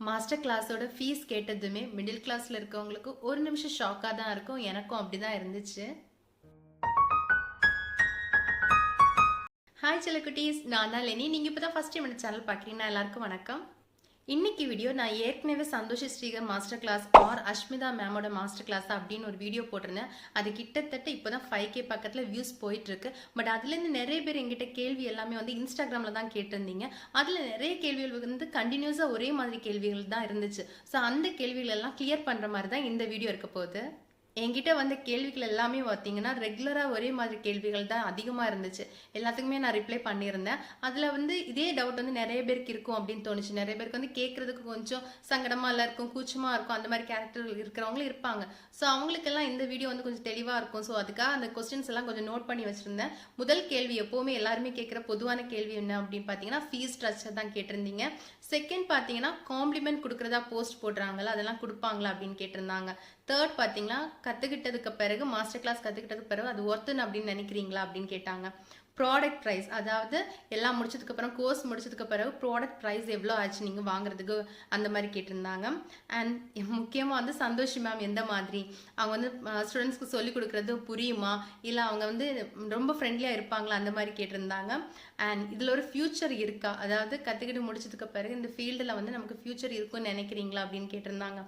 Master கிளாஸோட fees கேட்டதுமே middle கிளாஸில் இருக்கவங்களுக்கு ஒரு நிமிஷம் ஷாக்காக தான் இருக்கும். எனக்கும் அப்படி தான் இருந்துச்சு. ஹாய் செல்லக்குட்டீஸ், நான் தான் லெனி. நீங்கள் இப்போ தான் ஃபஸ்ட் டைம் இந்த சேனல் பார்க்குறீங்கன்னா எல்லாருக்கும் வணக்கம். இன்னைக்கு வீடியோ நான் ஏற்கனவே Santhosh Srikar master class or Ashmitha மேமோட மாஸ்டர் கிளாஸ் அப்படின்னு ஒரு வீடியோ போட்டிருந்தேன். அது கிட்டத்தட்ட இப்போதான் 5K பக்கத்தில் வியூஸ் போயிட்டு இருக்கு. பட் அதுலேருந்து நிறைய பேர் எங்கிட்ட கேள்வி எல்லாமே வந்து இன்ஸ்டாகிராமில் தான் கேட்டிருந்தீங்க. அதில் நிறைய கேள்விகள் வந்து கண்டினியூஸாக ஒரே மாதிரி கேள்விகள் தான் இருந்துச்சு. ஸோ அந்த கேள்விகள் எல்லாம் கிளியர் பண்ணுற மாதிரி தான் இந்த வீடியோ இருக்க போகுது. என்கிட்ட வந்த கேள்விகள் எல்லாமே பார்த்தீங்கன்னா ரெகுலராக ஒரே மாதிரி கேள்விகள் தான் அதிகமாக இருந்துச்சு. எல்லாத்துக்குமே நான் ரிப்ளை பண்ணியிருந்தேன். அதில் வந்து இதே டவுட் வந்து நிறைய பேருக்கு இருக்கும் அப்படின்னு தோணுச்சு. நிறைய பேருக்கு வந்து கேட்குறதுக்கு கொஞ்சம் சங்கடமாக இல்லை இருக்கும், கூச்சமாக இருக்கும், அந்த மாதிரி கேரக்டர் இருக்கிறவங்களும் இருப்பாங்க. ஸோ அவங்களுக்கெல்லாம் இந்த வீடியோ வந்து கொஞ்சம் தெளிவாக இருக்கும். ஸோ அதுக்காக அந்த கொஸ்டின்ஸ் எல்லாம் கொஞ்சம் நோட் பண்ணி வச்சுருந்தேன். முதல் கேள்வி எப்போவுமே எல்லாருமே கேட்குற பொதுவான கேள்வி என்ன அப்படின்னு பார்த்தீங்கன்னா ஃபீஸ் ஸ்ட்ரக்சர் தான் கேட்டிருந்தீங்க. செகண்ட் பார்த்தீங்கன்னா காம்ப்ளிமெண்ட் கொடுக்குறதா போஸ்ட் போடுறாங்களா, அதெல்லாம் கொடுப்பாங்களா அப்படின்னு கேட்டிருந்தாங்க. தேர்ட் பார்த்தீங்கன்னா கற்றுக்கிட்டதுக்கு பிறகு மாஸ்டர் கிளாஸ் கற்றுக்கிட்டதுக்கு பிறகு அது ஒர்த்துன்னு அப்படின்னு நினைக்கிறீங்களா அப்படின்னு கேட்டாங்க. ப்ராடக்ட் ப்ரைஸ், அதாவது எல்லாம் முடிச்சதுக்கப்புறம் கோர்ஸ் முடிச்சதுக்கு பிறகு ப்ராடக்ட் ப்ரைஸ் எவ்வளோ ஆச்சு நீங்கள் வாங்குறதுக்கு, அந்த மாதிரி கேட்டிருந்தாங்க. அண்ட் முக்கியமாக வந்து சந்தோஷ் மேம் எந்த மாதிரி அவங்க வந்து ஸ்டூடெண்ட்ஸ்க்கு சொல்லிக் கொடுக்குறது புரியுமா, இல்லை அவங்க வந்து ரொம்ப ஃப்ரெண்ட்லியாக இருப்பாங்களா, அந்த மாதிரி கேட்டிருந்தாங்க. அண்ட் இதில் ஒரு ஃப்யூச்சர் இருக்கா, அதாவது கற்றுக்கிட்டு முடிச்சதுக்கு பிறகு இந்த ஃபீல்டில் வந்து நமக்கு ஃப்யூச்சர் இருக்குன்னு நினைக்கிறீங்களா அப்படின்னு கேட்டிருந்தாங்க.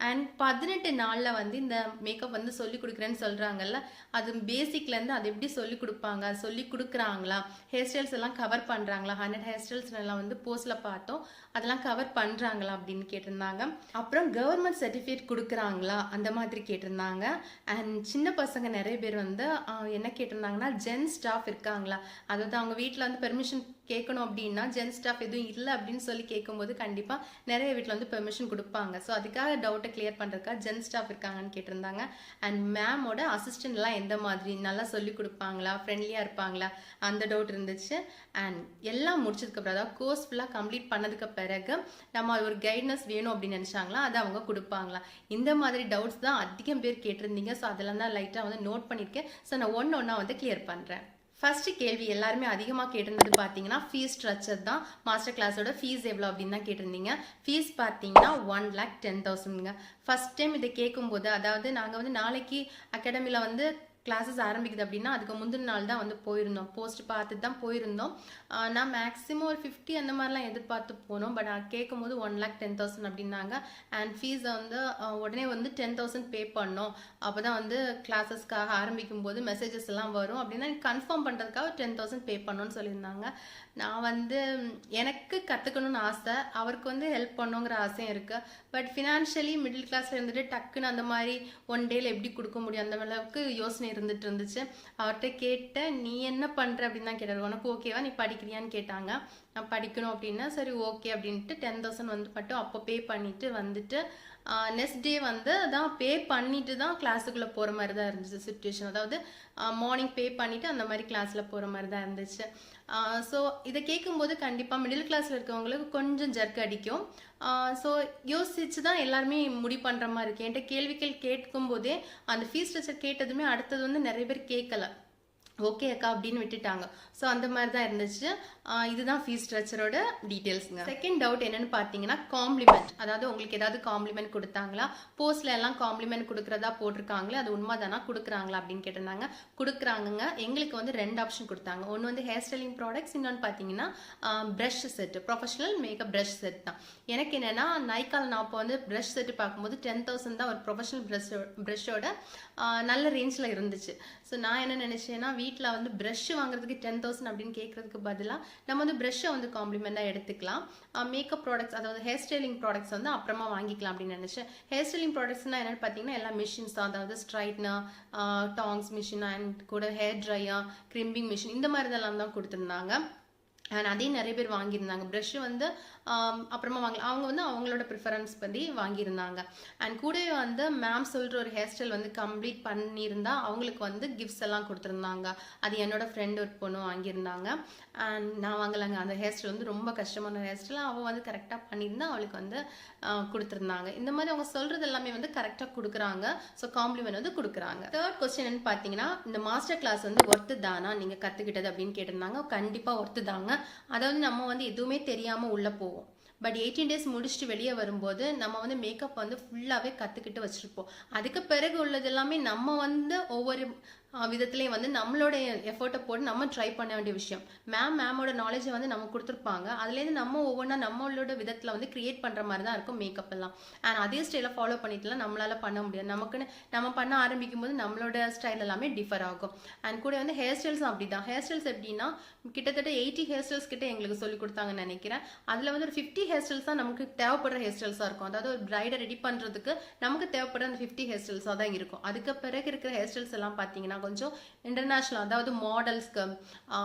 அண்ட் 18 நாளில் வந்து இந்த மேக்கப் வந்து சொல்லி கொடுக்குறேன்னு சொல்கிறாங்கல்ல, அது பேசிக்லேருந்து அது எப்படி சொல்லி கொடுப்பாங்க, சொல்லி கொடுக்குறாங்களா, ஹேர் ஸ்டைல்ஸ் எல்லாம் கவர் பண்ணுறாங்களா, 100 ஹேர் ஸ்டைல்ஸ் எல்லாம் வந்து போஸ்டில் பார்த்தோம், அதெல்லாம் கவர் பண்ணுறாங்களா அப்படின்னு கேட்டிருந்தாங்க. அப்புறம் கவர்மெண்ட் சர்டிஃபிகேட் கொடுக்குறாங்களா அந்த மாதிரி கேட்டிருந்தாங்க. அண்ட் சின்ன பசங்க நிறைய பேர் வந்து என்ன கேட்டிருந்தாங்கன்னா ஜென் ஸ்டாஃப் இருக்காங்களா, அதாவது அவங்க வீட்டில் வந்து பெர்மிஷன் கேட்கணும் அப்படின்னா ஜென் ஸ்டாஃப் எதுவும் இல்லை அப்படின்னு சொல்லி கேட்கும்போது கண்டிப்பாக நிறைய வீட்டில் வந்து பெர்மிஷன் கொடுப்பாங்க. ஸோ அதுக்காக டவுட்டை கிளியர் பண்ணுறதுக்கா ஜென் ஸ்டாஃப் இருக்காங்கன்னு கேட்டிருந்தாங்க. அண்ட் மேமோட அசிஸ்டன்ட்லாம் எந்த மாதிரி நல்லா சொல்லி கொடுப்பாங்களா, ஃப்ரெண்ட்லியாக இருப்பாங்களா, அந்த டவுட் இருந்துச்சு. அண்ட் எல்லாம் முடிச்சதுக்கப்புறம், அதாவது கோர்ஸ் ஃபுல்லாக கம்ப்ளீட் பண்ணதுக்கு பிறகு நம்ம ஒரு கைட்னஸ் வேணும் அப்படின்னு நினச்சாங்களா, அதை அவங்க கொடுப்பாங்களா, இந்த மாதிரி டவுட்ஸ் தான் அதிகம் பேர் கேட்டிருந்தீங்க. ஸோ அதெல்லாம் தான் லைட்டாக வந்து நோட் பண்ணியிருக்கேன். ஸோ நான் ஒன்று வந்து கிளியர் பண்ணுறேன். ஃபர்ஸ்ட் கேள்வி எல்லாருமே அதிகமாக கேட்டிருந்தது பார்த்தீங்கன்னா ஃபீஸ் ஸ்ட்ரக்சர் தான். மாஸ்டர் கிளாஸோட ஃபீஸ் எவ்வளோ அப்படின்னு தான் கேட்டிருந்தீங்க. ஃபீஸ் பார்த்தீங்கன்னா 1,10,000ங்க. ஃபர்ஸ்ட் டைம் இதை கேட்கும்போது, அதாவது நாங்கள் வந்து நாளைக்கு அகாடமியில் வந்து கிளாஸஸ் ஆரம்பிக்குது அப்படின்னா அதுக்கு முந்தின நாள் தான் வந்து போயிருந்தோம், போஸ்ட் பார்த்துட்டு தான் போயிருந்தோம். நான் மேக்ஸிமம் ஒரு 50 அந்த மாதிரிலாம் எதிர்பார்த்து போனோம். பட் நான் கேட்கும் போது 1,10,000 அப்படின்னாங்க. அண்ட் ஃபீஸை வந்து உடனே வந்து 10,000 பே பண்ணோம், அப்போ தான் வந்து கிளாஸஸ்க்காக ஆரம்பிக்கும் போது மெசேஜஸ் எல்லாம் வரும் அப்படின்னா கன்ஃபார்ம் பண்ணுறதுக்காக 10,000 பே பண்ணணும்னு சொல்லியிருந்தாங்க. நான் வந்து எனக்கு கற்றுக்கணும்னு ஆசை, அவருக்கு வந்து ஹெல்ப் பண்ணுங்கிற ஆசையும் இருக்குது. பட் ஃபினான்ஷியலி மிடில் கிளாஸில் இருந்துட்டு டக்குன்னு அந்த மாதிரி ஒன் டேல எப்படி கொடுக்க முடியும் அந்த அளவுக்கு யோசனை இருந்துட்டு இருந்துச்சு. அவர்கிட்ட கேட்டேன், நீ என்ன பண்ணுற அப்படின்னு தான் கேட்டார். உனக்கு ஓகேவா, நீ படிக்கிறியான்னு கேட்டாங்க. நான் படிக்கணும் அப்படின்னா சரி ஓகே அப்படின்ட்டு 10,000 வந்து மட்டும் அப்போ பே பண்ணிட்டு வந்துட்டு நெக்ஸ்ட் டே வந்து தான் பே பண்ணிட்டு தான் கிளாஸுக்குள்ளே போகிற மாதிரி தான் இருந்துச்சு சுச்சுவேஷன். அதாவது மார்னிங் பே பண்ணிவிட்டு அந்த மாதிரி கிளாஸில் போகிற மாதிரி தான் இருந்துச்சு. ஸோ இதை கேட்கும்போது கண்டிப்பாக மிடில் கிளாஸில் இருக்கவங்களுக்கு கொஞ்சம் ஜர்க் அடிக்கும். ஸோ யோசிச்சு தான் எல்லாருமே முடிவு பண்ணுற மாதிரி இருக்கு. என்கிட்ட கேள்விகள் கேட்கும்போதே அந்த ஃபீஸ் ஸ்ட்ரக்சர் கேட்டதுமே அடுத்தது வந்து நிறைய பேர் கேட்கல, ஓகே அக்கா அப்படின்னு விட்டுட்டாங்க. ஸோ அந்த மாதிரி தான் இருந்துச்சு. இதுதான் ஃபீஸ் ஸ்ட்ரக்சரோட டீட்டெயில்ஸுங்க. செகண்ட் டவுட் என்னன்னு பார்த்தீங்கன்னா காம்ப்ளிமெண்ட், அதாவது உங்களுக்கு ஏதாவது காம்ப்ளிமெண்ட் கொடுத்தாங்களா, போஸ்ட்ல எல்லாம் காம்ப்ளிமெண்ட் கொடுக்குறதா போட்டிருக்காங்களே அது உண்மைதானா, கொடுக்குறாங்களா அப்படின்னு கேட்டிருந்தாங்க. கொடுக்குறாங்கங்க. எங்களுக்கு வந்து 2 ஆப்ஷன் கொடுத்தாங்க. ஒன்று வந்து ஹேர் ஸ்டைலிங் ப்ராடக்ட்ஸ், இன்னொன்று பார்த்தீங்கன்னா brush set, professional makeup brush set தான். எனக்கு என்னன்னா நைக்கால் நான் இப்போ வந்து ப்ரஷ் செட்டு பார்க்கும்போது 10,000 தான் ஒரு ப்ரொஃபஷனல் ப்ரஷோட நல்ல ரேஞ்சில் இருந்துச்சு. ஸோ நான் என்ன நினச்சேன்னா வீட்டில் வந்து ப்ரஷ் வாங்குறதுக்கு 10,000 அப்படின்னு கேட்கறதுக்கு பதிலாக நம்ம வந்து ப்ரஷ்ஷை வந்து காம்ப்ளிமெண்டாக எடுத்துக்கலாம். மேக்கப் ப்ராடக்ட்ஸ், அதாவது ஹேர் ஸ்டைலிங் ப்ராடக்ட்ஸ் வந்து அப்புறமா வாங்கிக்கலாம் அப்படின்னு நினச்சேன். ஹேர் ஸ்டைலிங் ப்ராடக்ட்ஸ்னால் என்னென்னு பார்த்தீங்கன்னா எல்லா மிஷின்ஸ் தான், அதாவது ஸ்ட்ரைட்னர், டாங்ஸ் மிஷின் அண்ட் கூட ஹேர் ட்ரையர், கிரிம்பிங் மிஷின், இந்த மாதிரி இதெல்லாம் தான் கொடுத்துருந்தாங்க. அண்ட் அதையும் நிறைய பேர் வாங்கியிருந்தாங்க. ப்ரஷ்ஷு வந்து அப்புறமா அவங்க வந்து அவங்களோட ப்ரிஃபரன்ஸ் பண்ணி வாங்கியிருந்தாங்க. அண்ட் கூடவே வந்து மேம் சொல்கிற ஒரு ஹேர் ஸ்டைல் வந்து கம்ப்ளீட் பண்ணியிருந்தா அவங்களுக்கு வந்து கிஃப்ட்ஸ் எல்லாம் கொடுத்துருந்தாங்க. அது என்னோட ஃப்ரெண்ட் ஒரு பொண்ணு வாங்கியிருந்தாங்க. அண்ட் நான் வாங்கலைங்க. அந்த ஹேர் ஸ்டைல் வந்து ரொம்ப கஷ்டமான ஹேர் ஸ்டைல், அவள் வந்து கரெக்டாக பண்ணியிருந்தா அவளுக்கு வந்து கொடுத்துருந்தாங்க. இந்த மாதிரி அவங்க சொல்கிறது எல்லாமே வந்து கரெக்டாக கொடுக்குறாங்க. ஸோ காம்ப்ளிமெண்ட் வந்து கொடுக்குறாங்க. தேர்ட் கொஸ்டின் என்னன்னு பார்த்தீங்கன்னா இந்த மாஸ்டர் கிளாஸ் வந்து ஒர்த்து தானா நீங்கள் கற்றுக்கிட்டது அப்படின்னு கேட்டிருந்தாங்க. கண்டிப்பாக ஒர்த்து தாங்க. அதாவது நம்ம வந்து எதுவுமே தெரியாமல் உள்ளே போவோம், பட் 18 டேஸ் முடிச்சுட்டு வெளியே வரும்போது நம்ம வந்து மேக்கப் வந்து ஃபுல்லாகவே கற்றுக்கிட்டு வச்சுருப்போம். அதுக்கு பிறகு உள்ளது எல்லாமே நம்ம வந்து ஒவ்வொரு விதத்துலேயும் வந்து நம்மளோட எஃபர்ட்டை போட்டு நம்ம ட்ரை பண்ண வேண்டிய விஷயம். மேமோட நாலேஜை வந்து நம்ம கொடுத்துருப்பாங்க. அதுலேருந்து நம்ம ஒவ்வொன்றா நம்மளோட விதத்தில் வந்து கிரியேட் பண்ணுற மாதிரி தான் இருக்கும் மேக்கப் எல்லாம். அண்ட் அதே ஸ்டைலை ஃபாலோ பண்ணிட்டுலாம் நம்மளால பண்ண முடியாது. நமக்குன்னு நம்ம பண்ண ஆரம்பிக்கும் போது நம்மளோட ஸ்டைல் எல்லாமே டிஃபர் ஆகும். அண்ட் கூட வந்து ஹேர் ஸ்டைல்ஸும் அப்படி தான். ஹேர் ஸ்டைல்ஸ் எப்படின்னா கிட்டத்தட்ட 80 ஹேர் ஸ்டைல்ஸ் கிட்ட எங்களுக்கு சொல்லி கொடுத்தாங்கன்னு நினைக்கிறேன். அதில் வந்து ஒரு 50 ஹேர் ஸ்டைல்ஸ் தான் நமக்கு தேவைப்படுற ஹேர் ஸ்டைல்ஸாக இருக்கும். அதாவது ஒரு பிரைடை ரெடி பண்ணுறதுக்கு நமக்கு தேவைப்படுற அந்த 50 ஹேர் ஸ்டைல்ஸாக தான் இருக்கும். அதுக்கு பிறகு இருக்கிற ஹேர் ஸ்டைல்ஸ் எல்லாம் பார்த்தீங்கன்னா கொஞ்சம் இன்டர்நேஷ்னல், அதாவது மாடல்ஸ்க்கு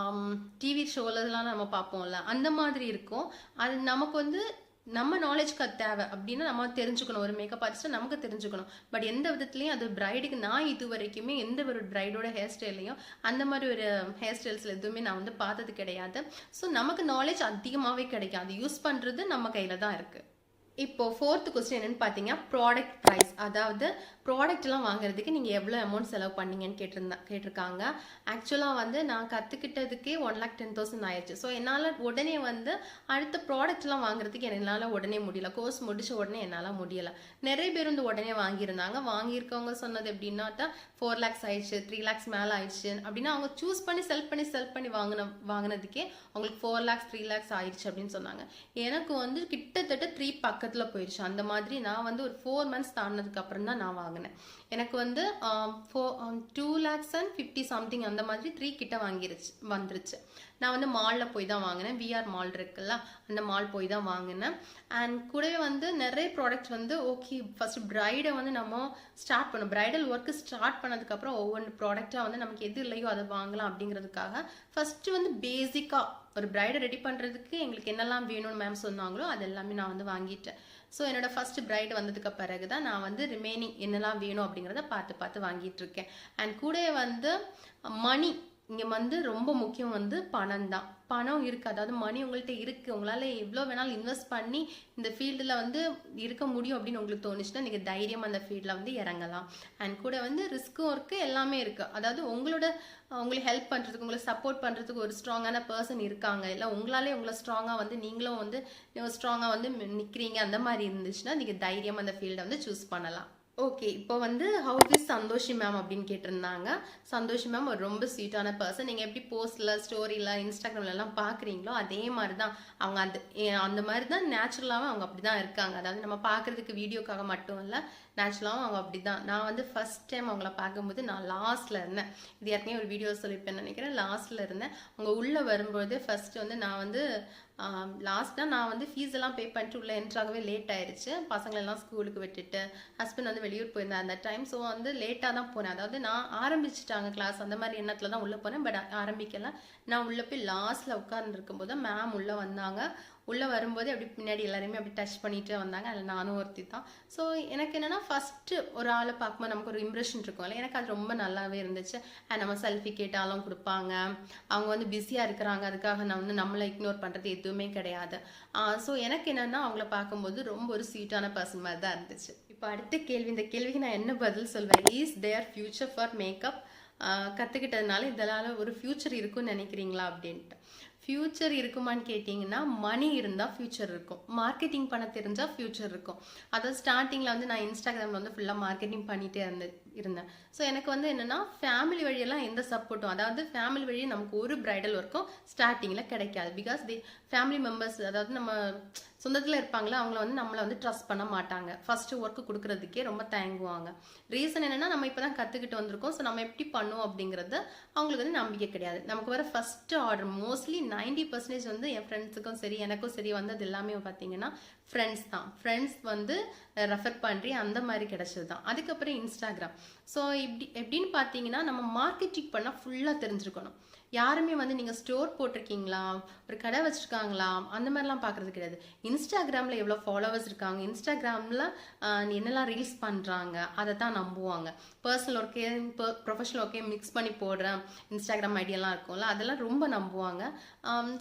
டிவி ஷோலெலாம் நம்ம பார்ப்போம்ல, அந்த மாதிரி இருக்கும். அது நமக்கு வந்து நம்ம நாலேஜ்க்கு அது தேவை அப்படின்னா நம்ம தெரிஞ்சுக்கணும். ஒரு மேக்கப் ஆர்டிஸ்ட்டை நமக்கு தெரிஞ்சுக்கணும். பட் எந்த விதத்துலையும் அது பிரைடுக்கு நான் இது வரைக்குமே எந்த ஒரு பிரைடோட ஹேர் ஸ்டைலையும் அந்த மாதிரி ஒரு ஹேர் ஸ்டைல்ஸில் எதுவுமே நான் வந்து பார்த்தது கிடையாது. ஸோ நமக்கு நாலேஜ் அதிகமாகவே கிடைக்கும். அது யூஸ் பண்ணுறது நம்ம கையில் தான் இருக்குது. இப்போ 4th கொஸ்டின் என்னன்னு பார்த்தீங்கன்னா ப்ராடக்ட் ப்ரைஸ், அதாவது ப்ராடக்ட்லாம் வாங்குறதுக்கு நீங்கள் எவ்வளோ அமௌண்ட் செலவு பண்ணீங்கன்னு கேட்டிருக்காங்க. ஆக்சுவலாக வந்து நான் கற்றுக்கிட்டதுக்கே 1,10,000 ஆயிடுச்சு. ஸோ என்னால் உடனே வந்து அடுத்த ப்ராடக்ட்லாம் வாங்குறதுக்கு என்னால் உடனே முடியல. கோர்ஸ் முடிச்ச உடனே என்னால் முடியலை. நிறைய பேர் வந்து உடனே வாங்கியிருந்தாங்க. வாங்கியிருக்கவங்க சொன்னது எப்படின்னாட்டா 4 lakhs ஆயிடுச்சு, 3 lakhs மேலே ஆயிடுச்சு அப்படின்னா அவங்க சூஸ் பண்ணி செல் பண்ணி வாங்கினதுக்கே அவங்களுக்கு 4 lakhs 3 lakhs ஆயிடுச்சு அப்படின்னு சொன்னாங்க. எனக்கு வந்து கிட்டத்தட்ட 3 பக்கத்தில் போயிடுச்சு. அந்த மாதிரி நான் வந்து ஒரு 4 months தாண்டினதுக்கு அப்புறம் தான் நான் வாங்கினேன். எனக்கு வந்து 2,50,000 சம்திங் அந்த மாதிரி 3 கிட்ட வந்துருச்சு. நான் வந்து மாலில் போய் தான் வாங்கினேன். விஆர் மால் இருக்குல்ல, அந்த மால் போய் தான் வாங்கினேன். அண்ட் கூடவே வந்து நிறைய ப்ராடக்ட் வந்து ஓகே ஃபர்ஸ்ட் பிரைடை வந்து நம்ம ஸ்டார்ட் பண்ணோம். பிரைடல் ஒர்க்கு ஸ்டார்ட் பண்ணதுக்கப்புறம் ஒவ்வொரு ப்ராடக்டாக வந்து நமக்கு எது இல்லையோ அதை வாங்கலாம் அப்படிங்கிறதுக்காக ஃபர்ஸ்ட் வந்து பேசிக்காக ஒரு பிரைடை ரெடி பண்ணுறதுக்கு எங்களுக்கு என்னெல்லாம் வேணும்னு மேம் சொன்னாங்களோ அது எல்லாமே நான் வந்து வாங்கிட்டேன். ஸோ என்னோட ஃபர்ஸ்ட் பிரைட் வந்ததுக்கு பிறகு தான் நான் வந்து ரிமைனிங் என்னெல்லாம் வேணும் அப்படிங்கிறத பார்த்து வாங்கிட்டு இருக்கேன். அண்ட் கூட வந்து மணி இங்கே வந்து ரொம்ப முக்கியம் வந்து பணம் தான். பணம் இருக்குது, அதாவது மணி உங்கள்கிட்ட இருக்குது, உங்களால் எவ்வளோ வேணாலும் இன்வெஸ்ட் பண்ணி இந்த ஃபீல்டில் வந்து இருக்க முடியும் அப்படின்னு உங்களுக்கு தோணுச்சுன்னா நீங்கள் தைரியமாக அந்த ஃபீல்டில் வந்து இறங்கலாம். அண்ட் கூட வந்து ரிஸ்க்கும் இருக்குது, எல்லாமே இருக்குது. அதாவது உங்களுக்கு ஹெல்ப் பண்ணுறதுக்கு, உங்களை சப்போர்ட் பண்ணுறதுக்கு ஒரு ஸ்ட்ராங்கான பர்சன் இருக்காங்க, இல்லை உங்களாலே உங்களை ஸ்ட்ராங்காக வந்து நீங்களும் வந்து ஸ்ட்ராங்காக வந்து நிற்கிறீங்க, அந்த மாதிரி இருந்துச்சுன்னா நீங்கள் தைரியமாக அந்த ஃபீல்டை வந்து சூஸ் பண்ணலாம். ஓகே, இப்போ வந்து ஹவு இஸ் சந்தோஷி மேம் அப்படின்னு கேட்டிருந்தாங்க. சந்தோஷி மேம் ஒரு ரொம்ப ஸ்வீட்டான பர்சன். நீங்கள் எப்படி போஸ்டில், ஸ்டோரியில், இன்ஸ்டாகிராம்லலாம் பார்க்குறீங்களோ அதே மாதிரி தான் அவங்க. அந்த மாதிரி தான் நேச்சுரலாகவும் அவங்க அப்படி தான் இருக்காங்க. அதாவது நம்ம பார்க்குறதுக்கு வீடியோக்காக மட்டும் இல்லை, நேச்சுரலாகவும் அவங்க அப்படி தான். நான் வந்து ஃபர்ஸ்ட் டைம் அவங்கள பார்க்கும்போது நான் லாஸ்ட்டில் இருந்தேன். இது ஏற்கனவே ஒரு வீடியோ சொல்லியிருப்பேன்னு நினைக்கிறேன். லாஸ்ட்டில் இருந்தேன். அவங்க உள்ளே வரும்போது ஃபர்ஸ்ட் வந்து நான் வந்து லாஸ்ட்டாக நான் வந்து ஃபீஸ் எல்லாம் பே பண்ணிட்டு உள்ளே என்ட்ராகவே லேட் ஆயிடுச்சு. பசங்களெல்லாம் ஸ்கூலுக்கு விட்டுட்டு ஹஸ்பண்ட் வந்து வெளியூர் போயிருந்தேன் அந்த டைம். ஸோ வந்து லேட்டாக தான் போனேன். அதாவது நான் ஆரம்பிச்சிட்டாங்க கிளாஸ் அந்த மாதிரி எண்ணத்தில் தான் உள்ளே போனேன். பட் ஆரம்பிக்கலை. நான் உள்ளே போய் லாஸ்ட்டில் உட்கார்ந்துருக்கும் போது மேம் உள்ளே வந்தாங்க. உள்ளே வரும்போது அப்படி பின்னாடி எல்லாருமே அப்படி டச் பண்ணிட்டு வந்தாங்க. அதில் நானும் ஒருத்தி தான். ஸோ எனக்கு என்னென்னா ஃபஸ்ட்டு ஒரு ஆளை பார்க்கும்போது நமக்கு ஒரு இம்ப்ரெஷன் இருக்கும்ல, எனக்கு அது ரொம்ப நல்லாவே இருந்துச்சு. அண்ட் நம்ம செல்ஃபி கேட்டாலும் கொடுப்பாங்க. அவங்க வந்து பிஸியாக இருக்கிறாங்க, அதுக்காக நான் வந்து நம்மளை இக்னோர் பண்ணுறது எதுவுமே கிடையாது. ஸோ எனக்கு என்னென்னா அவங்கள பார்க்கும்போது ரொம்ப ஒரு ஸ்வீட்டான பர்சன் மாதிரி தான் இருந்துச்சு. இப்போ அடுத்த கேள்வி, இந்த கேள்விக்கு நான் என்ன பதில் சொல்வேன்? Is there future for makeup? கற்றுக்கிட்டதுனால இதனால் ஒரு ஃப்யூச்சர் இருக்குன்னு நினைக்கிறீங்களா அப்படின்ட்டு. ஃப்யூச்சர் இருக்குமான்னு கேட்டிங்கன்னா, மணி இருந்தால் ஃப்யூச்சர் இருக்கும், மார்க்கெட்டிங் பண்ண தெரிஞ்சால் ஃப்யூச்சர் இருக்கும். அதாவது ஸ்டார்டிங்கில் வந்து நான் இன்ஸ்டாகிராமில் வந்து ஃபுல்லாக மார்க்கெட்டிங் பண்ணிகிட்டே இருந்தேன். ஸோ எனக்கு வந்து என்னென்னா ஃபேமிலி வழியெல்லாம் எந்த சப்போர்ட்டும், அதாவது ஃபேமிலி வழியே நமக்கு ஒரு பிரைடல் ஒர்க்கும் ஸ்டார்டிங்கில் கிடைக்காது. பிகாஸ் ஃபேமிலி மெம்பர்ஸ், அதாவது நம்ம சொந்தத்தில் இருப்பாங்களா, அவங்கள வந்து நம்மளை வந்து ட்ரஸ்ட் பண்ண மாட்டாங்க. ஃபஸ்ட்டு ஒர்க்கு கொடுக்குறதுக்கே ரொம்ப தயங்குவாங்க. ரீசன் என்னென்னா நம்ம இப்போ தான் கற்றுக்கிட்டு வந்திருக்கோம். ஸோ நம்ம எப்படி பண்ணுவோம் அப்படிங்கிறது அவங்களுக்கு வந்து நம்பிக்கை கிடையாது. நமக்கு வர ஃபஸ்ட்டு ஆர்டர் மோஸ்ட்லி 90% வந்து என் ஃப்ரெண்ட்ஸுக்கும் சரி எனக்கும் சரி வந்து அது எல்லாமே பார்த்தீங்கன்னா ஃப்ரெண்ட்ஸ் தான். ஃப்ரெண்ட்ஸ் வந்து ரெஃபர் பண்ணி அந்த மாதிரி கிடச்சது தான். அதுக்கப்புறம் இன்ஸ்டாகிராம். ஸோ எப்படின்னு பார்த்தீங்கன்னா நம்ம மார்க்கெட்டிங் பண்ணால் ஃபுல்லாக தெரிஞ்சிருக்கணும். யாருமே வந்து நீங்கள் ஸ்டோர் போட்டிருக்கீங்களா, ஒரு கடை வச்சுருக்காங்களா, அந்த மாதிரிலாம் பார்க்குறது கிடையாது. இன்ஸ்டாகிராமில் எவ்வளோ ஃபாலோவர்ஸ் இருக்காங்க, இன்ஸ்டாகிராமில் என்னெல்லாம் ரீல்ஸ் பண்ணுறாங்க, அதை தான் நம்புவாங்க. பர்சனல் ஒர்க்கே ப்ரொஃபஷனல் ஒர்க்கே மிக்ஸ் பண்ணி போடுறேன் இன்ஸ்டாகிராம் ஐடியெல்லாம் இருக்கும்ல, அதெல்லாம் ரொம்ப நம்புவாங்க.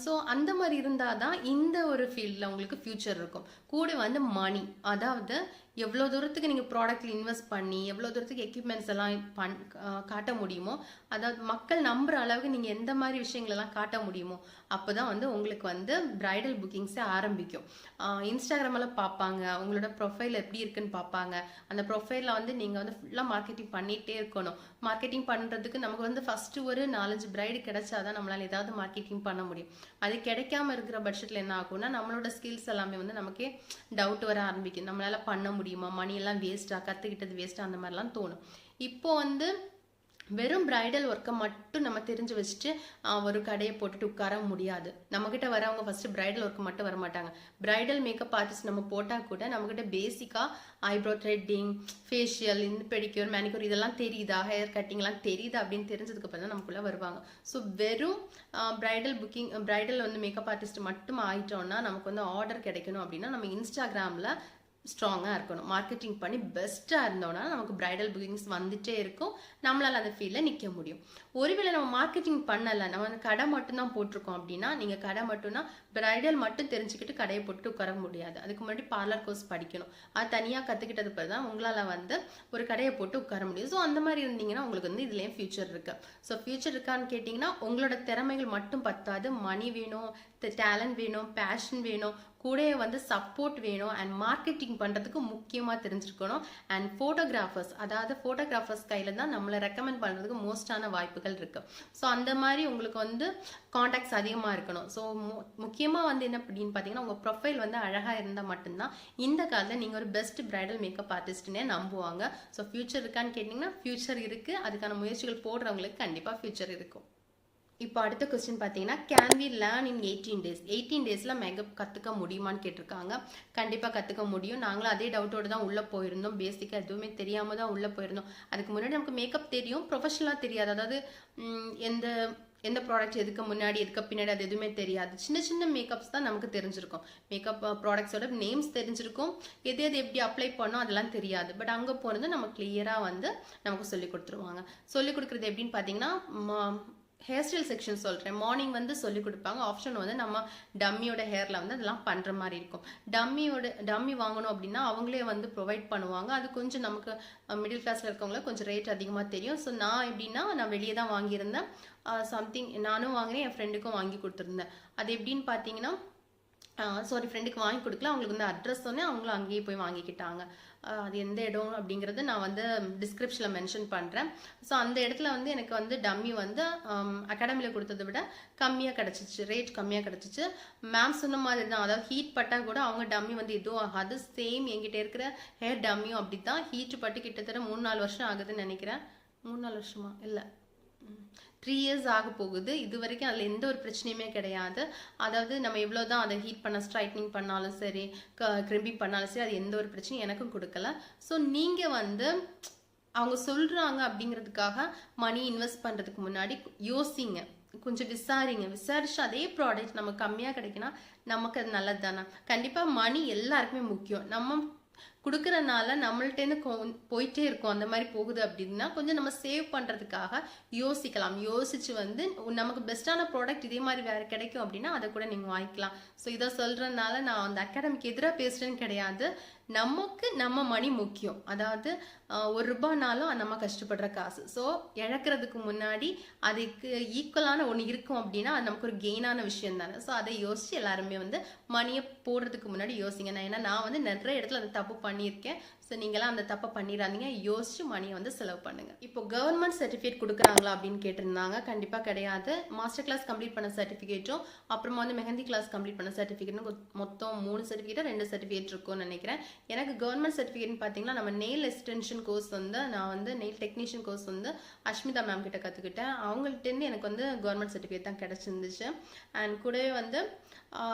ஸோ அந்த மாதிரி இருந்தால் தான் இந்த ஒரு ஃபீல்டில் உங்களுக்கு ஃப்யூச்சர் இருக்கும். கூட வந்து மணி, அதாவது எவ்வளோ தூரத்துக்கு நீங்கள் ப்ராடக்ட்டில் இன்வெஸ்ட் பண்ணி எவ்வளோ தூரத்துக்கு எக்யூப்மெண்ட்ஸ் எல்லாம் காட்ட முடியுமோ, அதாவது மக்கள் நம்புகிற அளவுக்கு நீங்கள் எந்த மாதிரி விஷயங்களெல்லாம் காட்ட முடியுமோ அப்போ தான் வந்து உங்களுக்கு வந்து ப்ரைடல் புக்கிங்ஸே ஆரம்பிக்கும். இன்ஸ்டாகிராமில் பார்ப்பாங்க, உங்களோட ப்ரொஃபைல் எப்படி இருக்குன்னு பார்ப்பாங்க. அந்த ப்ரொஃபைலில் வந்து நீங்கள் வந்து ஃபுல்லாக மார்க்கெட்டிங் பண்ணிகிட்டே இருக்கணும். மார்க்கெட்டிங் பண்ணுறதுக்கு நமக்கு வந்து ஃபஸ்ட்டு ஒரு 4-5 பிரைடு கிடைச்சாதான் நம்மளால் ஏதாவது மார்க்கெட்டிங் பண்ண முடியும். அது கிடைக்காம இருக்கிற பட்சத்தில் என்ன ஆகும்னா நம்மளோட ஸ்கில்ஸ் எல்லாமே வந்து நமக்கே டவுட் வர ஆரம்பிக்கும். நம்மளால் பண்ண முடியுமா, மணியெல்லாம் வேஸ்ட்டாக, கற்றுக்கிட்டது வேஸ்ட்டாக, அந்த மாதிரிலாம் தோணும். இப்போ வந்து வெறும் பிரைடல் ஒர்க்கை மட்டும் நம்ம தெரிஞ்சு வச்சுட்டு ஒரு கடையை போட்டுட்டு உட்கார முடியாது. நம்மக்கிட்ட வரவங்க ஃபஸ்ட்டு பிரைடல் ஒர்க்கு மட்டும் வர மாட்டாங்க. பிரைடல் மேக்கப் ஆர்டிஸ்ட் நம்ம போட்டால் கூட நம்மக்கிட்ட பேசிக்காக ஐப்ரோ த்ரெட்டிங், ஃபேஷியல், இந்த பெடிக்யூர், மேனிக்யூர் இதெல்லாம் தெரியுதா, ஹேர் கட்டிங்லாம் தெரியுதா அப்படின்னு தெரிஞ்சதுக்கப்புறம் தான் நமக்குள்ளே வருவாங்க. ஸோ வெறும் பிரைடல் வந்து மேக்கப் ஆர்டிஸ்ட் மட்டும் ஆகிட்டோம்னா நமக்கு வந்து ஆர்டர் கிடைக்கணும் அப்படின்னா நம்ம இன்ஸ்டாகிராமில் ஸ்ட்ராங்காக இருக்கணும். மார்க்கெட்டிங் பண்ணி பெஸ்ட்டாக இருந்தோம்னா நமக்கு பிரைடல் புக்கிங்ஸ் வந்துட்டே இருக்கும். நம்மளால் அந்த ஃபீல்டில் நிற்க முடியும். ஒருவேளை நம்ம மார்க்கெட்டிங் பண்ணலை, நம்ம வந்து கடை மட்டும்தான் போட்டிருக்கோம் அப்படின்னா, நீங்கள் கடை மட்டும்னா பிரைடல் மட்டும் தெரிஞ்சுக்கிட்டு கடையை போட்டு உட்கார முடியாது. அதுக்கு முன்னாடி பார்லர் கோர்ஸ் படிக்கணும். அது தனியாக கற்றுக்கிட்டது பிறகு தான் உங்களால் வந்து ஒரு கடையை போட்டு உட்கார முடியும். ஸோ அந்த மாதிரி இருந்தீங்கன்னா உங்களுக்கு வந்து இதுலேயும் ஃபியூச்சர் இருக்குது. ஸோ ஃபியூச்சர் இருக்கான்னு கேட்டிங்கன்னா உங்களோட திறமைகள் மட்டும் பத்தாது, மணி வேணும், டேலண்ட் வேணும், பேஷன் வேணும், கூடவே வந்து சப்போர்ட் வேணும். அண்ட் மார்க்கெட்டிங் பண்ணுறதுக்கு முக்கியமாக தெரிஞ்சிருக்கணும். அண்ட் ஃபோட்டோகிராஃபர்ஸ், அதாவது ஃபோட்டோகிராஃபர்ஸ் கையில் தான் நம்மளை ரெக்கமெண்ட் பண்ணுறதுக்கு மோஸ்டான வாய்ப்புகள் இருக்குது. ஸோ அந்த மாதிரி உங்களுக்கு வந்து காண்டாக்ட்ஸ் அதிகமாக இருக்கணும். ஸோ முக்கியமாக வந்து என்ன அப்படின்னு பார்த்தீங்கன்னா உங்கள் ப்ரொஃபைல் வந்து அழகாக இருந்தால் மட்டும்தான் இந்த காலத்தில் நீங்கள் ஒரு பெஸ்ட் பிரைடல் மேக்கப் ஆர்டிஸ்ட்னே நம்புவாங்க. ஸோ ஃபியூச்சர் இருக்கான்னு கேட்டிங்கன்னா ஃபியூச்சர் இருக்குது. அதுக்கான முயற்சிகள் போடுறவங்களுக்கு கண்டிப்பாக ஃபியூச்சர் இருக்கும். இப்போ அடுத்த கொஸ்டின் பார்த்தீங்கன்னா, can we learn in 18 days? 18 daysல மேக்கப் கற்றுக்க முடியுமான்னு கேட்டிருக்காங்க. கண்டிப்பாக கற்றுக்க முடியும். நாங்களும் அதே டவுட்டோடு தான் உள்ளே போயிருந்தோம். பேசிக்காக எதுவுமே தெரியாமல் தான் உள்ளே போயிருந்தோம். அதுக்கு முன்னாடி நமக்கு மேக்கப் தெரியும், ப்ரொஃபஷனலாக தெரியாது. அதாவது எந்த ப்ராடக்ட் எதுக்கு முன்னாடி எதுக்கு பின்னாடி அது எதுவுமே தெரியாது. சின்ன சின்ன மேக்கப்ஸ் தான் நமக்கு தெரிஞ்சிருக்கும். மேக்கப் ப்ராடக்ட்ஸோட நேம்ஸ் தெரிஞ்சிருக்கும், எது எப்படி அப்ளை பண்ணோம் அதெல்லாம் தெரியாது. பட் அங்கே போனது நம்ம கிளியராக வந்து நமக்கு சொல்லி கொடுத்துருவாங்க. சொல்லி கொடுக்குறது எப்படின்னு பார்த்தீங்கன்னா, ஹேர் ஸ்டைல் செக்ஷன் சொல்கிறேன். மார்னிங் வந்து சொல்லிக் கொடுப்பாங்க. ஆப்ஷன் வந்து நம்ம டம்மியோட ஹேரில் வந்து அதெல்லாம் பண்ணுற மாதிரி இருக்கும். டம்மி வாங்கணும் அப்படின்னா அவங்களே வந்து ப்ரொவைட் பண்ணுவாங்க. அது கொஞ்சம் நமக்கு மிடில் கிளாஸில் இருக்கவங்கள கொஞ்சம் ரேட் அதிகமாக தெரியும். ஸோ நான் எப்படின்னா நான் வெளியே தான் வாங்கியிருந்தேன். சம்திங் நானும் வாங்கினேன், என் ஃப்ரெண்டுக்கும் வாங்கி கொடுத்துருந்தேன். அது எப்படின்னு பார்த்தீங்கன்னா, ஃப்ரெண்டுக்கு வாங்கி கொடுக்கல, அவங்களுக்கு வந்து அட்ரஸ் சொன்னேன், அவங்களும் அங்கேயே போய் வாங்கிக்கிட்டாங்க. அது எந்த இடம் அப்படிங்கிறது நான் வந்து டிஸ்கிரிப்ஷனில் மென்ஷன் பண்ணுறேன். ஸோ அந்த இடத்துல வந்து எனக்கு வந்து டம்மி வந்து அகாடமியில் கொடுத்ததை விட கம்மியாக கிடச்சிச்சு, ரேட் கம்மியாக கிடச்சிச்சு. மேம் சொன்ன மாதிரி தான், அதாவது ஹீட் பட்டால் கூட அவங்க டம்மி வந்து எதுவும் ஆகாது. சேம் என்கிட்ட இருக்கிற ஹேர் டம்மியும் அப்படி தான். ஹீட் பட்டு கிட்டத்தட்ட 3-4 வருஷம் ஆகுதுன்னு நினைக்கிறேன். 3-4 வருஷமா இல்லை, 3 years ஆக போகுது. இது வரைக்கும் அதில் எந்த ஒரு பிரச்சனையுமே கிடையாது. அதாவது நம்ம எவ்வளோ தான் அதை ஹீட் பண்ண ஸ்ட்ரைட்னிங் பண்ணாலும் சரி, கிரிம்பிங் பண்ணாலும் சரி, அது எந்த ஒரு பிரச்சனையும் எனக்கும் கொடுக்கல. ஸோ நீங்கள் வந்து அவங்க சொல்கிறாங்க அப்படிங்கிறதுக்காக மணி இன்வெஸ்ட் பண்ணுறதுக்கு முன்னாடி யோசிங்க, கொஞ்சம் விசாரிச்சு அதே ப்ராடக்ட் நமக்கு கம்மியாக கிடைக்குன்னா நமக்கு அது நல்லது தானே. கண்டிப்பாக மணி எல்லாருக்குமே முக்கியம். நம்ம கொடுக்குறனால நம்மள்டேருந்து போயிட்டே இருக்கும். அந்த மாதிரி போகுது அப்படின்னா கொஞ்சம் நம்ம சேவ் பண்ணுறதுக்காக யோசிக்கலாம். யோசிச்சு வந்து நமக்கு பெஸ்ட்டான ப்ராடக்ட் இதே மாதிரி வேறு கிடைக்கும் அப்படின்னா அதை கூட நீங்கள் வாங்கிக்கலாம். ஸோ இதை சொல்கிறதுனால நான் அந்த அகாடமிக்கு எதிராக பேசுகிறேன்னு கிடையாது. நமக்கு நம்ம மணி முக்கியம். அதாவது ₹1 நம்ம கஷ்டப்படுற காசு. ஸோ இழக்கிறதுக்கு முன்னாடி அதுக்கு ஈக்குவலான ஒன்று இருக்கும் அப்படின்னா அது நமக்கு ஒரு கெயினான விஷயம் தானே. ஸோ அதை யோசிச்சு எல்லாருமே வந்து மணியை போடுறதுக்கு முன்னாடி யோசிங்க. ஏன்னா நான் வந்து நிறைய இடத்துல அந்த தப்பு பண்ணியிருக்கேன். ஸோ நீங்களாம் அந்த தப்பை பண்ணிடாதீங்க. யோசிச்சு மணியை வந்து செலவு பண்ணுங்க. இப்போ கவர்மெண்ட் சர்டிஃபிகேட் கொடுக்குறாங்களா அப்படின்னு கேட்டிருந்தாங்க. கண்டிப்பாக கிடையாது. மாஸ்டர் கிளாஸ் கம்ப்ளீட் பண்ண சர்டிஃபிகேட்டும் அப்புறமா வந்து மெஹந்தி கிளாஸ் கம்ப்ளீட் பண்ண சர்டிஃபிகேட்னு மொத்தம் 3 சர்டிஃபிகேட்டோ 2 சர்டிஃபிகேட் இருக்கும்னு நினைக்கிறேன். எனக்கு கவர்மெண்ட் சர்டிஃபிகேட்னு பார்த்தீங்கன்னா நம்ம நெயில் எக்ஸ்டென்ஷன் கோர்ஸ் வந்து நான் வந்து நெயில் டெக்னீஷியன் கோர்ஸ் வந்து அஷ்மிதா மேம் கிட்ட கற்றுக்கிட்டேன். அவங்கள்ட்டேருந்து எனக்கு வந்து கவர்மெண்ட் சர்டிஃபிகேட் தான் கிடச்சிருந்துச்சு. அண்ட் கூடவே வந்து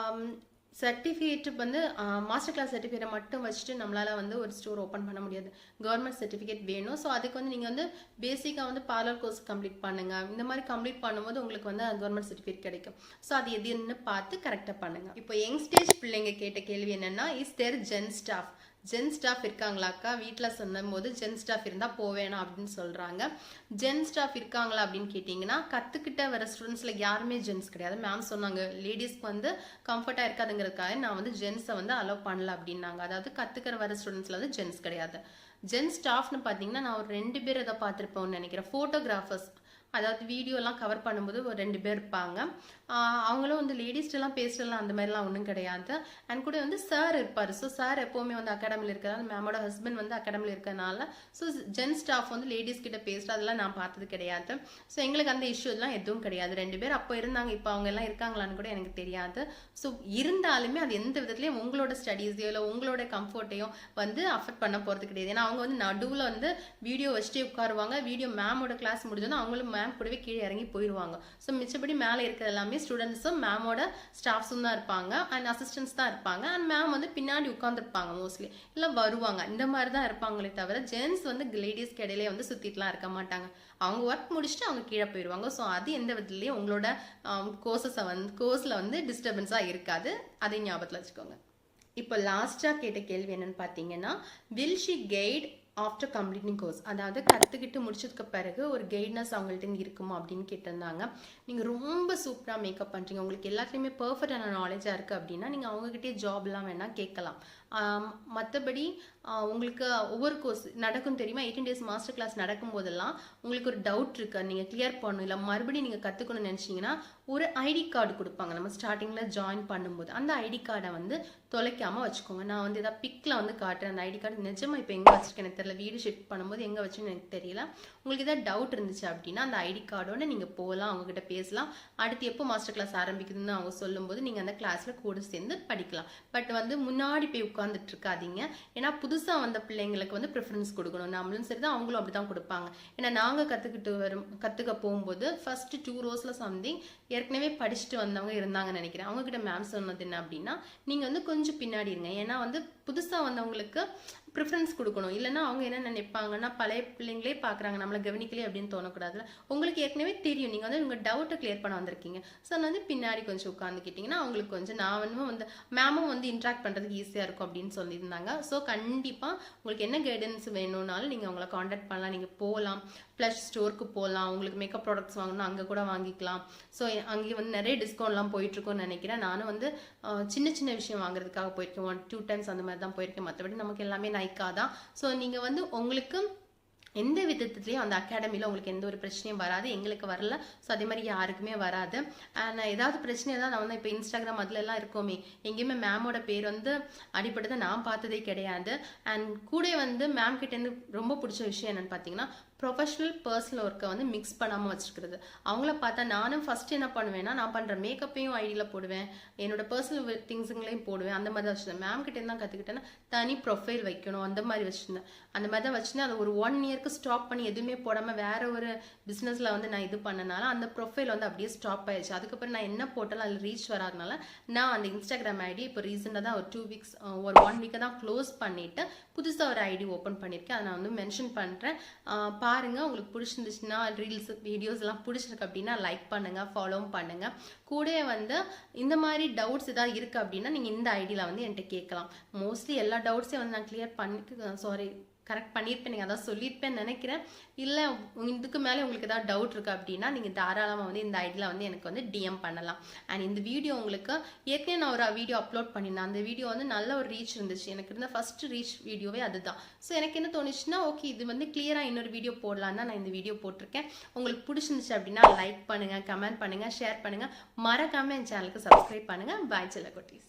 சர்டிஃபிகேட் வந்து மாஸ்டர் கிளாஸ் சர்டிஃபிகேட்டை மட்டும் வச்சுட்டு நம்மளால் வந்து ஒரு ஸ்டோர் ஓப்பன் பண்ண முடியாது. கவர்மெண்ட் சர்டிஃபிகேட் வேணும். ஸோ அதுக்கு வந்து நீங்கள் வந்து பேசிக்காக வந்து பார்லர் கோர்ஸ் கம்ப்ளீட் பண்ணுங்கள். இந்த மாதிரி கம்ப்ளீட் பண்ணும்போது உங்களுக்கு வந்து கவர்மெண்ட் சர்டிஃபிகேட் கிடைக்கும். ஸோ அது எதுன்னு பார்த்து கரெக்டாக பண்ணுங்கள். இப்போ யங் ஸ்டேஜ் பிள்ளைங்க கேட்ட கேள்வி என்னென்னா, is there gents staff? Gents staff இருக்காங்களாக்கா வீட்டில் சொன்னபோது ஜென் ஸ்டாஃப் இருந்தால் போவேணாம் அப்படின்னு சொல்கிறாங்க. ஜென் ஸ்டாஃப் இருக்காங்களா அப்படின்னு கேட்டிங்கன்னா கற்றுக்கிட்ட வர ஸ்டூடெண்ட்ஸில் யாருமே ஜென்ஸ் கிடையாது. மேம் சொன்னாங்க லேடிஸ்க்கு வந்து கம்ஃபர்ட்டாக இருக்காதுங்கிறதுக்காக நான் வந்து ஜென்ஸை வந்து அலோவ் பண்ணல அப்படின்னாங்க. அதாவது கற்றுக்கிற வர ஸ்டூடெண்ட்ஸில் வந்து ஜென்ஸ் கிடையாது. ஜென் ஸ்டாஃப்னு பார்த்தீங்கன்னா நான் ஒரு 2 பேர் இதை பார்த்துருப்போம்னு நினைக்கிறேன். ஃபோட்டோகிராஃபர்ஸ், அதாவது வீடியோலாம் கவர் பண்ணும்போது ஒரு 2 பேர் இருப்பாங்க. அவங்களும் வந்து லேடிஸ்டெல்லாம் பேசலாம் அந்த மாதிரிலாம் ஒன்றும் கிடையாது. அண்ட் கூட வந்து சார் இருப்பார். ஸோ சார் எப்போவுமே வந்து அகாடமியில் இருக்கிறதால, மேமோட ஹஸ்பண்ட் வந்து அகாடமியில் இருக்கிறனால ஸோ ஜென் ஸ்டாஃப் வந்து லேடிஸ் கிட்ட பேசுகிறது அதெல்லாம் நான் பார்த்தது கிடையாது. ஸோ எங்களுக்கு அந்த இஷ்யூலாம் எதுவும் கிடையாது. 2 பேர் அப்போ இருந்தாங்க, இப்போ அவங்க எல்லாம் இருக்காங்களான்னு கூட எனக்கு தெரியாது. ஸோ இருந்தாலுமே அது எந்த விதத்துலையும் உங்களோட ஸ்டடீஸையோ இல்லை உங்களோட கம்ஃபர்ட்டையோ வந்து அஃபெக்ட் பண்ண போகிறது கிடையாது. ஏன்னா அவங்க வந்து நடுவில் வந்து வீடியோ வச்சுட்டே உட்காருவாங்க. வீடியோ மேமோட கிளாஸ் முடிஞ்சோன்னா அவங்களும் மேம் கூடவே கீழே இறங்கி போயிடுவாங்க. ஸோ மிச்சப்படி மேலே இருக்கிற எல்லாமே ஸ்டூடெண்ட்ஸும் மேமோட ஸ்டாஃப்ஸும் தான் இருப்பாங்க அண்ட் அசிஸ்டன்ட்ஸ் தான் இருப்பாங்க. அண்ட் மேம் வந்து பின்னாடி உட்காந்துருப்பாங்க மோஸ்ட்லி, இல்லை வருவாங்க, இந்த மாதிரி தான் இருப்பாங்களே தவிர ஜென்ஸ் வந்து லேடிஸ்க்கு இடையிலே வந்து சுற்றிட்டுலாம் இருக்க மாட்டாங்க. அவங்க ஒர்க் முடிச்சுட்டு அவங்க கீழே போயிடுவாங்க. ஸோ அது எந்த விதத்துலேயும் உங்களோட கோர்ஸில் வந்து டிஸ்டர்பன்ஸாக இருக்காது. அதை ஞாபகத்தில் வச்சுக்கோங்க. இப்போ லாஸ்ட்டாக கேட்ட கேள்வி என்னன்னு பார்த்தீங்கன்னா, will she guide after completing course, அதாவது கற்றுக்கிட்டு முடிச்சதுக்கு பிறகு ஒரு கைட்னஸ் அவங்கள்ட்ட இருக்குமா அப்படின்னு கேட்டிருந்தாங்க. நீங்கள் ரொம்ப சூப்பராக மேக்கப் பண்ணுறீங்க, உங்களுக்கு எல்லாத்துலேயுமே பர்ஃபெக்டான நாலேஜாக இருக்குது அப்படின்னா நீங்கள் அவங்ககிட்டே ஜாப்லாம் வேணால் கேட்கலாம். மற்றபடி உங்களுக்கு ஒவ்வொரு கோர்ஸ் நடக்கும் தெரியுமா, 18 days மாஸ்டர் கிளாஸ் நடக்கும் போதெல்லாம் உங்களுக்கு ஒரு டவுட் இருக்கு, நீங்கள் கிளியர் பண்ணணும், இல்லை மறுபடியும் நீங்கள் கற்றுக்கணும்னு நினச்சிங்கன்னா ஒரு ஐடி கார்டு கொடுப்பாங்க நம்ம ஸ்டார்டிங்கில் ஜாயின் பண்ணும்போது. அந்த ஐடி கார்டை வந்து தொலைக்காமல் வச்சுக்கோங்க. நான் வந்து ஏதாவது பிக்கில் வந்து காட்டுறேன். அந்த ஐடி கார்டு நிஜமாக இப்போ எங்கே வச்சுருக்கேன் எனக்கு தெரியல, வீடு ஷிஃப்ட் பண்ணும்போது எங்கே வச்சுன்னு எனக்கு தெரியல. உங்களுக்கு ஏதாவது டவுட் இருந்துச்சு அப்படின்னா அந்த ஐடி கார்டோட நீங்கள் போகலாம், அவங்ககிட்ட பேசலாம். அடுத்து எப்போ மாஸ்டர் கிளாஸ் ஆரம்பிக்குதுன்னு அவங்க சொல்லும்போது நீங்கள் அந்த கிளாஸில் கூட சேர்ந்து படிக்கலாம். பட் வந்து முன்னாடி போய் உட்காந்துட்டு இருக்காதீங்க. ஏன்னா புதுசாக வந்த பிள்ளைங்களுக்கு வந்து ப்ரிஃபரன்ஸ் கொடுக்கணும். நம்மளும் சரி தான், அவங்களும் அப்படி தான் கொடுப்பாங்க. ஏன்னா நாங்கள் கற்றுக்க போகும்போது ஃபர்ஸ்ட் 2 rows சம்திங் ஏற்கனவே படிச்சுட்டு வந்தவங்க இருந்தாங்கன்னு நினைக்கிறேன். அவங்ககிட்ட மேம் சொன்னது என்ன அப்படின்னா, நீங்கள் வந்து கொஞ்சம் பின்னாடி இருங்க. ஏன்னா வந்து புதுசாக வந்தவங்களுக்கு ப்ரிஃபரன்ஸ் கொடுக்கணும். இல்லைன்னா அவங்க என்ன நினைப்பாங்கன்னா பழைய பிள்ளைங்களே பார்க்குறாங்க, நம்மளை கவனிக்கலே அப்படின்னு தோணக்கூடாதுல. உங்களுக்கு ஏற்கனவே தெரியும், நீங்கள் வந்து உங்கள் டவுட்டை கிளியர் பண்ண வந்திருக்கீங்க. ஸோ வந்து பின்னாடி கொஞ்சம் உட்காந்துக்கிட்டிங்கன்னா அவங்களுக்கு கொஞ்சம் நான் வந்து மேமும் வந்து இன்ட்ராக்ட் பண்ணுறதுக்கு ஈஸியாக இருக்கும் அப்படின்னு சொல்லியிருந்தாங்க. ஸோ கண்டிப்பாக உங்களுக்கு என்ன கைடன்ஸ் வேணும்னாலும் நீங்கள் அவங்கள காண்டாக்ட் பண்ணலாம். நீங்கள் போகலாம், ப்ளஸ் ஸ்டோருக்கு போகலாம். உங்களுக்கு மேக்கப் ப்ராடக்ட்ஸ் வாங்கணும் அங்கே கூட வாங்கிக்கலாம். ஸோ அங்கே வந்து நிறைய டிஸ்கவுண்ட்லாம் போயிட்டுருக்கோன்னு நினைக்கிறேன். நானும் வந்து சின்ன சின்ன விஷயம் வாங்குறதுக்காக போயிருக்கேன். 1-2 times அந்த மாதிரி தான் போயிருக்கேன். மற்றபடி நமக்கு எல்லாமே நைக்கா தான். ஸோ நீங்கள் வந்து உங்களுக்கு எந்த விதத்துலேயும் அந்த அகாடமியில் உங்களுக்கு எந்த ஒரு பிரச்சனையும் வராது. எங்களுக்கு வரல, ஸோ அதே மாதிரி யாருக்குமே வராது. நான் ஏதாவது பிரச்சனை தான் நான் வந்து இப்போ இன்ஸ்டாகிராம் அதிலெல்லாம் இருக்கோமே, எங்கேயுமே மேமோட பேர் வந்து அடிப்பட்டதை நான் பார்த்ததே கிடையாது. அண்ட் கூட வந்து மேம் கிட்டேருந்து ரொம்ப பிடிச்ச விஷயம் என்னென்னு பார்த்தீங்கன்னா, ப்ரொஃபஷனல் பர்சனல் ஒர்க்கை வந்து மிக்ஸ் பண்ணாமல் வச்சுருக்கிறது. அவங்கள பார்த்தா நானும் ஃபஸ்ட்டு என்ன பண்ணுவேன்னா, நான் பண்ணுற மேக்கப்பையும் ஐடியில் போடுவேன், என்னோட பர்சனல் திங்ஸுங்களையும் போடுவேன். அந்த மாதிரி தான் வச்சுருந்தேன். மேம் கிட்டேருந்து தான் கற்றுக்கிட்டேன்னா தனி ப்ரொஃபைல் வைக்கணும் அந்த மாதிரி வச்சுருந்தேன். அந்த மாதிரி தான் வச்சுருந்தேன். அதை ஒரு 1 yearக்கு ஸ்டாப் பண்ணி எதுவுமே போடாமல் வேற ஒரு பிஸ்னஸில் வந்து நான் இது பண்ணனால அந்த ப்ரொஃபைல் வந்து அப்படியே ஸ்டாப் ஆயிடுச்சு. அதுக்கப்புறம் நான் என்ன போட்டாலும் அதில் ரீச் வராதனால நான் அந்த இன்ஸ்டாகிராம் ஐடி இப்போ ரீசெண்டாக தான் ஒரு 2 weeks ஒரு 1 week தான் க்ளோஸ் பண்ணிவிட்டு புதுசாக ஒரு ஐடி ஓப்பன் பண்ணியிருக்கேன். அதை நான் வந்து மென்ஷன் பண்ணுறேன், பாருங்கள். உங்களுக்கு பிடிச்சிருந்துச்சுன்னா ரீல்ஸ் வீடியோஸ் எல்லாம் பிடிச்சிருக்கு அப்படின்னா லைக் பண்ணுங்கள், ஃபாலோவும் பண்ணுங்கள். கூட வந்து இந்த மாதிரி டவுட்ஸ் ஏதாவது இருக்குது அப்படின்னா நீங்கள் இந்த ஐடியில் வந்து என்கிட்ட கேட்கலாம். மோஸ்ட்லி எல்லா டவுட்ஸையும் வந்து நான் கிளியர் பண்ணி கரெக்ட் பண்ணியிருப்பேன், நீங்கள் அதான் சொல்லியிருப்பேன்னு நினைக்கிறேன். இல்லை இதுக்கு மேலே உங்களுக்கு ஏதாவது டவுட் இருக்குது அப்படின்னா நீங்கள் தாராளமாக வந்து இந்த ஐடியில் வந்து எனக்கு வந்து டிஎம் பண்ணலாம். அண்ட் இந்த வீடியோ உங்களுக்கு ஏற்கனவே நான் ஒரு வீடியோ அப்லோட் பண்ணியிருந்தேன். அந்த வீடியோ வந்து நல்ல ஒரு ரீச் இருந்துச்சு. எனக்கு இருந்த ஃபர்ஸ்ட் ரீச் வீடியோவே அதுதான். ஸோ எனக்கு என்ன தோணுச்சுன்னா, ஓகே இது வந்து கிளியராக இன்னொரு வீடியோ போடலான்னு தான் நான் இந்த வீடியோ போட்டிருக்கேன். உங்களுக்கு பிடிச்சிருந்துச்சு அப்படின்னா லைக் பண்ணுங்கள், கமெண்ட் பண்ணுங்கள், ஷேர் பண்ணுங்கள். மறக்காமல் என் சேனலுக்கு சப்ஸ்கிரைப் பண்ணுங்கள். பாய் செல்ல குட்டீஸ்.